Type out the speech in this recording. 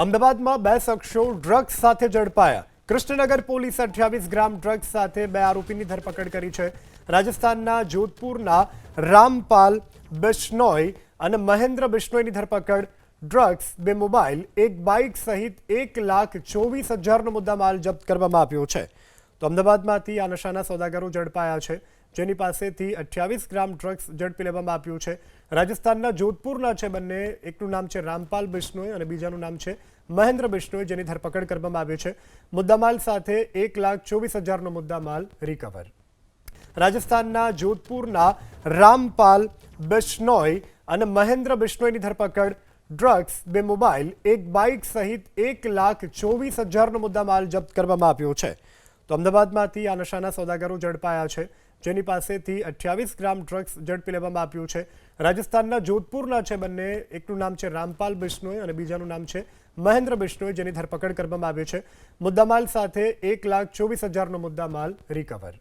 અમદાવાદમાં બે શખ્સો ડ્રગ્સ સાથે ઝડપાયા। કૃષ્ણનગર પોલીસે 28 ગ્રામ ડ્રગ્સ સાથે બે આરોપીની ધરપકડ કરી છે। રાજસ્થાનના જોધપુરના રામપાલ બિશ્નોઈ અને મહેન્દ્ર બિશ્નોઈની ધરપકડ। ડ્રગ્સ, બે મોબાઈલ, એક બાઇક સહિત 1,24,000નો મુદ્દામાલ જપ્ત કરવામાં આવ્યો છે। તો અમદાવાદમાંથી આ નશાના સોદાગરો ઝડપાયા છે, જેની પાસેથી 28 ગ્રામ ડ્રગ્સ ઝડપી લેવામાં આવ્યું છે। રાજસ્થાનના જોધપુરના છે બંને, એકનું નામ છે રામપાલ બિશ્નોઈ અને બીજાનું નામ છે મહેન્દ્ર બિશ્નોઈ, જેની ધરપકડ કરવામાં આવી છે। મુદ્દામાલ સાથે 1,24,000નો મુદ્દામાલ રિકવર। રાજસ્થાનના જોધપુરના રામપાલ બિશ્નોઈ અને મહેન્દ્ર બિશ્નોઈની ધરપકડ। ડ્રગ્સ, બે મોબાઈલ, એક બાઇક સહિત 1,24,000નો મુદ્દામાલ જપ્ત કરવામાં આવ્યો છે। તો અમદાવાદમાંથી આ નશાના સોદાગરો ઝડપાયા છે, જેની પાસેથી 28 ગ્રામ ડ્રગ્સ ઝડપી લેવામાં આવ્યું છે। રાજસ્થાનના જોધપુરના છે બંને, એકનું નામ છે રામપાલ બિશ્નોઈ અને બીજાનું નામ છે મહેન્દ્ર બિશ્નોઈ, જેની ધરપકડ કરવામાં આવી છે। મુદ્દામાલ સાથે 1,24,000નો મુદ્દામાલ રિકવર।